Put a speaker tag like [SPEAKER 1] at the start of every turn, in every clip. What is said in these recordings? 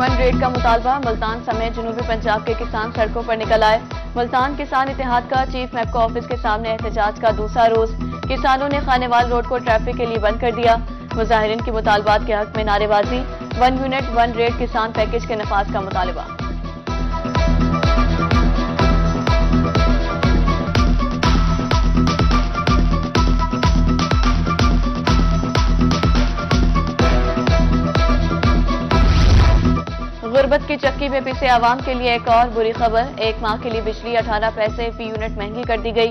[SPEAKER 1] One rate का मुतालबा, मुल्तान समेत जनूबी पंजाब के किसान सड़कों पर निकल आए। मुल्तान किसान इत्तेहाद का चीफ मैपको ऑफिस के सामने एहतजाज का दूसरा रोज। किसानों ने खानेवाल रोड को ट्रैफिक के लिए बंद कर दिया। मुजाहिरीन की मुतालबात के हक में नारेबाजी। 1 यूनिट 1 रेट किसान पैकेज के नफाज का मुतालबा। गुर्बत की चक्की में पिसे आवाम के लिए एक और बुरी खबर। 1 माह के लिए बिजली 18 पैसे फी यूनिट महंगी कर दी गई।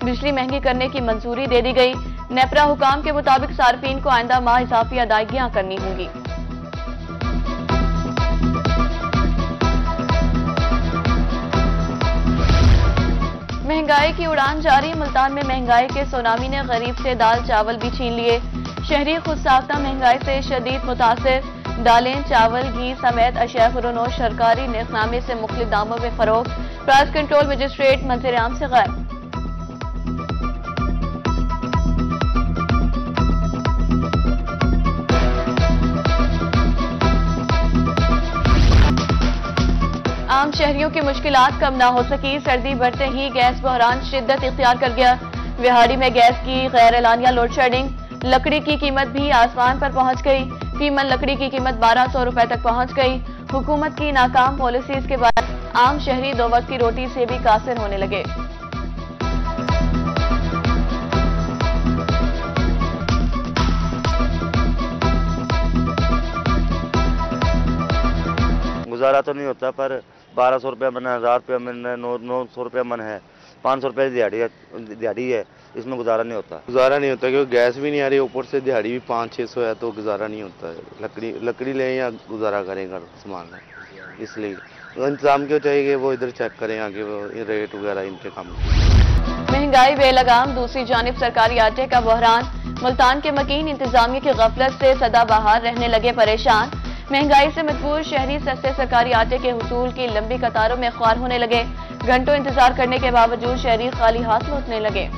[SPEAKER 1] बिजली महंगी करने की मंजूरी दे दी गई। नेपरा हुकाम के मुताबिक सार्फिन को आइंदा माह इजाफी अदायगियां करनी होंगी। महंगाई की उड़ान जारी। मुल्तान में महंगाई के सुनामी ने गरीब से दाल चावल भी छीन लिए। शहरी खुद साख्ता महंगाई से शदीद मुतासिर। दालें, चावल, घी समेत अशिया फरोनोश सरकारी निज़ामे से मुख्तलिफ दामों में फरोख्त। प्राइस कंट्रोल मजिस्ट्रेट मंजर आम से गायब। आम शहरियों की मुश्किलात कम ना हो सकी। सर्दी बढ़ते ही गैस बहरान शिद्दत इख्तियार कर गया। विहाड़ी में गैस की गैर एलानिया लोड शेडिंग। लकड़ी की कीमत भी आसमान पर पहुंच गई। फीमन लकड़ी की कीमत 1200 रुपए तक पहुंच गई। हुकूमत की नाकाम पॉलिसीज के बाद आम शहरी 2 वक्त की रोटी से भी कासिर होने लगे।
[SPEAKER 2] गुजारा तो नहीं होता, पर 1200 रुपये मन है, 1000 रुपये मन है, 900 रुपये मन है, 500 रुपये दिहाड़ी है, इसमें गुजारा नहीं होता।
[SPEAKER 3] गुजारा नहीं होता क्योंकि गैस भी नहीं आ रही, ऊपर से दिहाड़ी भी 500-600 है, तो गुजारा नहीं होता है। लकड़ी लें या गुजारा करेंगे सामान है, इसलिए इंतजाम क्यों चाहिए वो इधर चेक करें आगे वो रेट वगैरह इनके काम।
[SPEAKER 1] महंगाई बेलगाम। दूसरी जानिब सरकारी आटे का बहरान। मुल्तान के मकीन इंतजामिया की गफलत से सदाबहार रहने लगे परेशान। महंगाई से मजबूर शहरी सस्ते सरकारी आटे के हुसूल की लंबी कतारों में ख्वार होने लगे। घंटों इंतजार करने के बावजूद शहरी खाली हाथ लौटने लगे।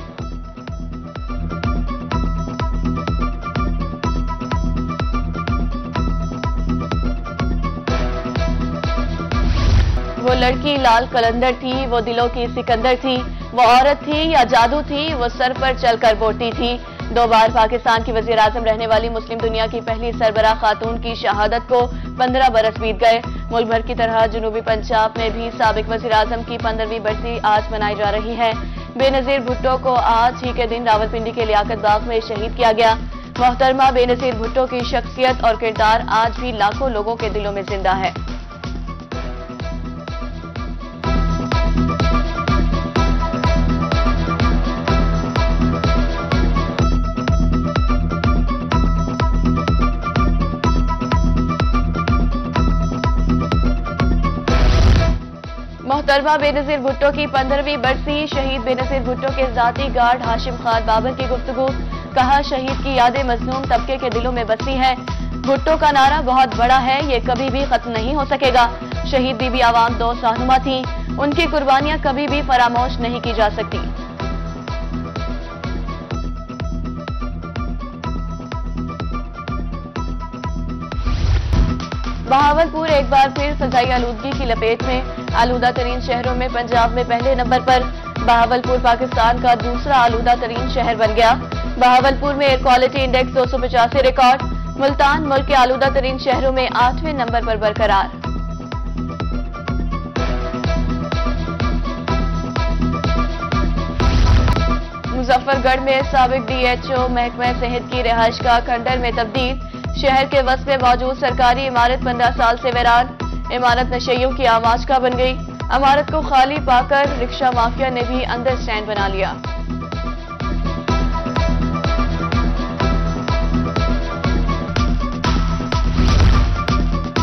[SPEAKER 1] वो लड़की लाल कलंदर थी, वो दिलों की सिकंदर थी, वो औरत थी या जादू थी, वो सर पर चलकर बोलती थी। 2 बार पाकिस्तान की वजीर आजम रहने वाली मुस्लिम दुनिया की पहली सरबराह खातून की शहादत को 15 बरस बीत गए। मुल्क भर की तरह जनूबी पंजाब में भी साबिक वजीर आजम की 15वीं बरसी आज मनाई जा रही है। बेनजीर भुट्टो को आज ही के दिन रावलपिंडी के लियाकत बाग में शहीद किया गया। मोहतरमा बेनजीर भुट्टो की शख्सियत और किरदार आज भी लाखों लोगों के दिलों में जिंदा है। मोहतरमा बेनजीर भुट्टो की 15वीं बरसी। शहीद बेनजीर भुट्टो के जाती गार्ड हाशिम खान बाबर की गुफ्तगू। कहा, शहीद की यादें मजलूम तबके के दिलों में बसी है। भुट्टो का नारा बहुत बड़ा है, ये कभी भी खत्म नहीं हो सकेगा। शहीद बीबी आवाम 2 रहनुमा थी, उनकी कुर्बानियां कभी भी फरामोश नहीं की जा सकती। बहावलपुर एक बार फिर सजाई आलूदगी की लपेट में। आलूदा तरीन शहरों में पंजाब में पहले नंबर पर। बहावलपुर पाकिस्तान का दूसरा आलूदा तरीन शहर बन गया। बहावलपुर में air quality index 285 record. Multan मुल्क के आलूदा तरीन शहरों में 8वें नंबर पर बरकरार। मुजफ्फरगढ़ में साबिक DHO महकमा सेहत की रिहाइश का खंडर में तब्दील। शहर के वस्त में मौजूद सरकारी इमारत 15 साल से वीरान। इमारत नशेइयों की आमाज का बन गई। इमारत को खाली पाकर रिक्शा माफिया ने भी अंदर स्टैंड बना लिया।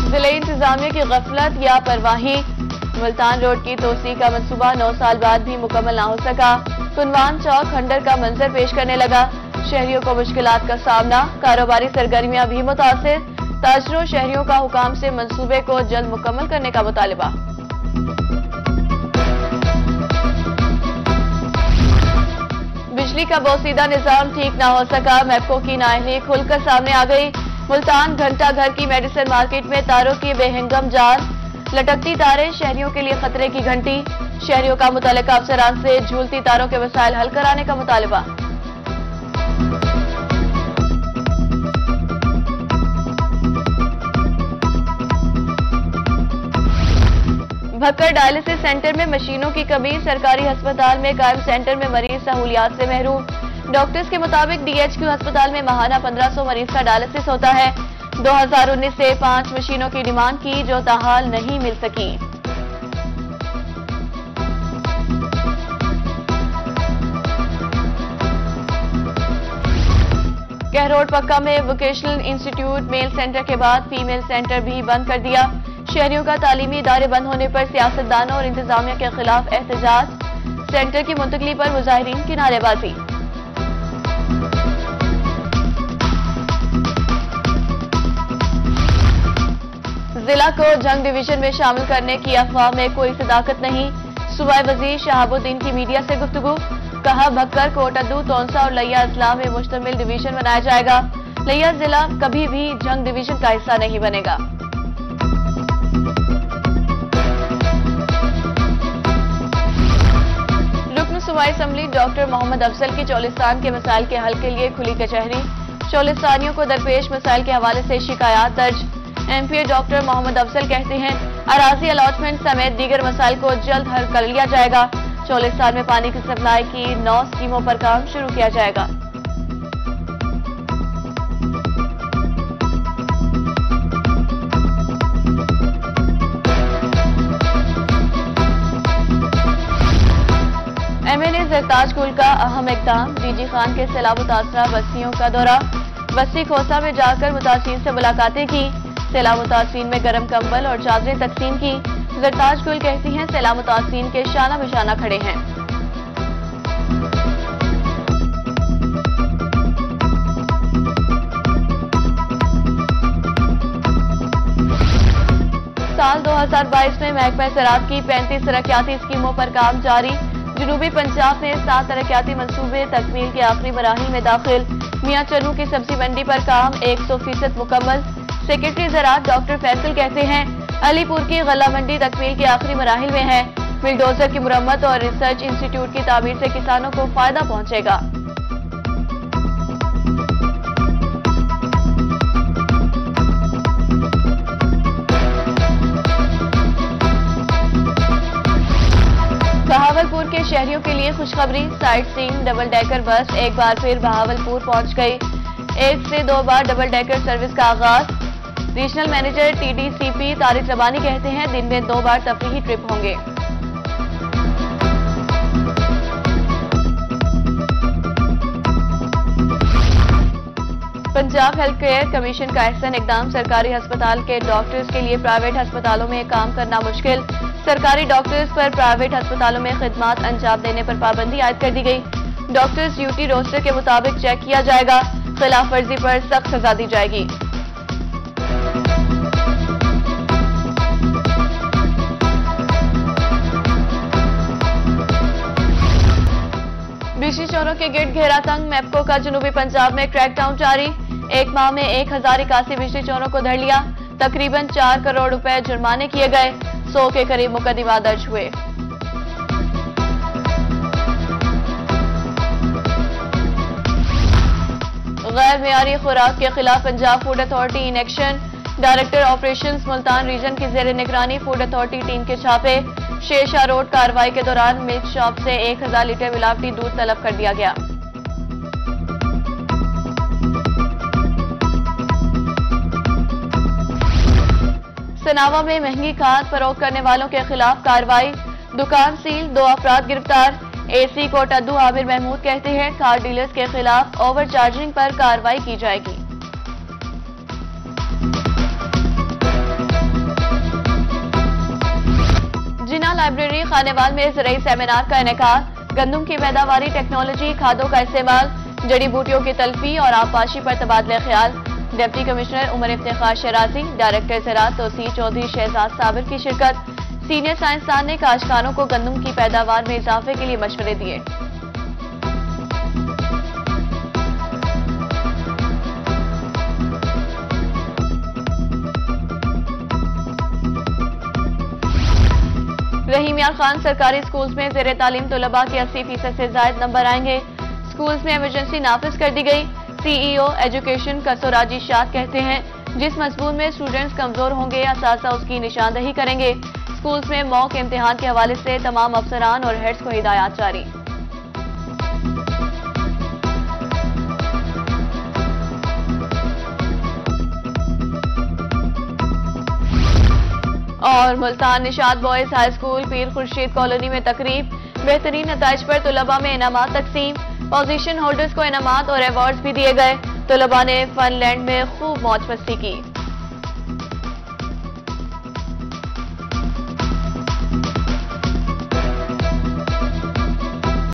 [SPEAKER 1] जिले इंतजामिया की गफलत या परवाही। मुल्तान रोड की तोसी का मंसूबा 9 साल बाद भी मुकम्मल ना हो सका। कुनवान चौक खंडर का मंजर पेश करने लगा। शहरियों को मुश्किलात का सामना। कारोबारी सरगर्मियां भी मुतासिर। ताजरों शहरियों का हुकाम से मंसूबे को जल्द मुकम्मल करने का मुतालिबा। बिजली का बोसीदा निजाम ठीक ना हो सका। मैपको की नाअहली खुलकर सामने आ गई। मुल्तान घंटा घर की मेडिसिन मार्केट में तारों की बेहंगम जाल, लटकती तारें शहरियों के लिए खतरे की घंटी। शहरियों का मुतल्लिका अफसरान से झूलती तारों के मसाइल हल कराने का मुतालबा। भक्कर डायलिसिस सेंटर में मशीनों की कमी, सरकारी अस्पताल में कायम सेंटर में मरीज सहूलियात से महरूम। डॉक्टर्स के मुताबिक डीएचक्यू अस्पताल में माहाना 1500 मरीज का डायलिसिस होता है। 2019 से 5 मशीनों की डिमांड की जो ताहाल नहीं मिल सकी। कहरोड पक्का में वोकेशनल इंस्टीट्यूट मेल सेंटर के बाद फीमेल सेंटर भी बंद कर दिया। शहरियों का तालीमी इदारे बंद होने पर सियासतदानों और इंतजामिया के खिलाफ एहतजाज। सेंटर की मुंतकली पर मुजाहिरीन की नारेबाजी। जिला को जंग डिवीजन में शामिल करने की अफवाह में कोई सदाकत नहीं। सूबाई वजीर शहाबुद्दीन की मीडिया से गुफ्तगू, कहा भक्कर, कोटद्दू, तौंसा और लिया इस्लाम में मुश्तमिल डिवीजन बनाया जाएगा। लिया जिला कभी भी जंग डिवीजन का हिस्सा नहीं बनेगा। रुकन सूबाई असम्बली डॉक्टर मोहम्मद अफजल की चौलिस्तान के मसाइल के हल के लिए खुली कचहरी। चौलिस्तानियों को दरपेश मसाइल के हवाले से शिकायत दर्ज। एमपीए डॉक्टर मोहम्मद अफजल कहते हैं अराजी अलॉटमेंट समेत दीगर मसाइल को जल्द हल कर लिया जाएगा। चौलिस्तान में पानी की सप्लाई की 9 स्कीमों पर काम शुरू किया जाएगा। एमएनए जरताज कुल का अहम इकदाम, डीजी खान के सैलाब मुतासरा बस्तियों का दौरा। बस्ती खोसा में जाकर मुतासिरीन से मुलाकातें की। सैलाब मुतासिरीन में गर्म कंबल और चादरें तकसीम की। जरताज कुल कहती हैं सैलाब मुतासिरीन के शाना बिशाना खड़े हैं। साल 2022 में महकमा ज़राअत की 35 तरक्याती स्कीमों पर काम जारी। जनूबी पंजाब में 7 तरक्याती मंसूबे तकमील के आखिरी मराहिल में दाखिल। मियां चन्नू की सब्जी मंडी पर काम 100% मुकम्मल। सेक्रेटरी ज़राअत डॉक्टर फैसल कहते हैं अलीपुर की गला मंडी तकमील के आखिरी मराहिल में है। बिल्डोजर की मुरम्मत और रिसर्च इंस्टीट्यूट की तामीर से किसानों को फायदा पहुंचेगा। बहावलपुर के शहरियों के लिए खुशखबरी, sight seeing double decker bus एक बार फिर बहावलपुर पहुंच गई। 1 से 2 बार डबल डेकर सर्विस का आगाज। रीजनल मैनेजर टीडीसीपी तारिक रबानी कहते हैं दिन में 2 बार तफरीही ट्रिप होंगे। पंजाब हेल्थ केयर कमीशन का अहसन इकदाम, सरकारी अस्पताल के डॉक्टर्स के लिए प्राइवेट अस्पतालों में काम करना मुश्किल। सरकारी डॉक्टर्स पर प्राइवेट अस्पतालों में खिदमात अंजाम देने पर पाबंदी आयद कर दी गई। डॉक्टर्स ड्यूटी रोस्टर के मुताबिक चेक किया जाएगा। खिलाफ वर्जी पर सख्त सजा दी जाएगी। बिजली चोरों के गिरद घेरा तंग, मैप्को का जनूबी पंजाब में क्रैकडाउन जारी। एक माह में 1081 बिजली चोरों को धर लिया। तकरीबन 4 करोड़ रुपए जुर्माने किए गए। 100 के करीब मुकदमा दर्ज हुए। गैर मेयारी खुराक के खिलाफ Punjab food authority in action. Director operations Multan region की जेर निगरानी फूड अथॉरिटी टीम के छापे। शेरशाह रोड कार्रवाई के दौरान मिल्क शॉप से 1000 लीटर मिलावटी दूध तलब कर दिया गया। सनावा में महंगी खाद फरोख्त करने वालों के खिलाफ कार्रवाई। दुकान सील, 2 अफराद गिरफ्तार। एसी कोटद्दू आमिर महमूद कहते हैं खाद डीलर्स के खिलाफ ओवर चार्जिंग पर कार्रवाई की जाएगी। जिना लाइब्रेरी खानेवाल में ज़राई सेमिनार का इनेकाद। गंदम की पैदावारी, टेक्नोलॉजी, खादों का इस्तेमाल, जड़ी बूटियों की तलफी और आबपाशी पर तबादले ख्याल। Deputy commissioner Umar Iftikhar शराजी, director ज़राअत तोसी Chaudhary Shahzad Sabir की शिरकत। सीनियर साइंसदान ने काश्तकारों को गंदम की पैदावार में इजाफे के लिए मशवरे दिए। मियां खान सरकारी स्कूल्स में ज़ेर तालीम तलबा के 80% से ज्यादा नंबर आएंगे। स्कूल्स में इमरजेंसी नाफिज कर दी गई। CEO एजुकेशन कसोराजी शाद कहते हैं जिस मजमून में स्टूडेंट्स कमजोर होंगे असासा उसकी निशानदही करेंगे। स्कूल्स में मॉक इम्तिहान के हवाले से तमाम अफसरान और हेड्स को हिदायत जारी। और Multan Nishat boys high school पीर खुर्शीद कॉलोनी में तकरीब, बेहतरीन नताइज पर तलबा में इनामात तकसीम, पोजीशन होल्डर्स को इनामात और अवार्ड्स भी दिए गए। तलबा ने फनलैंड में खूब मौज मस्ती की।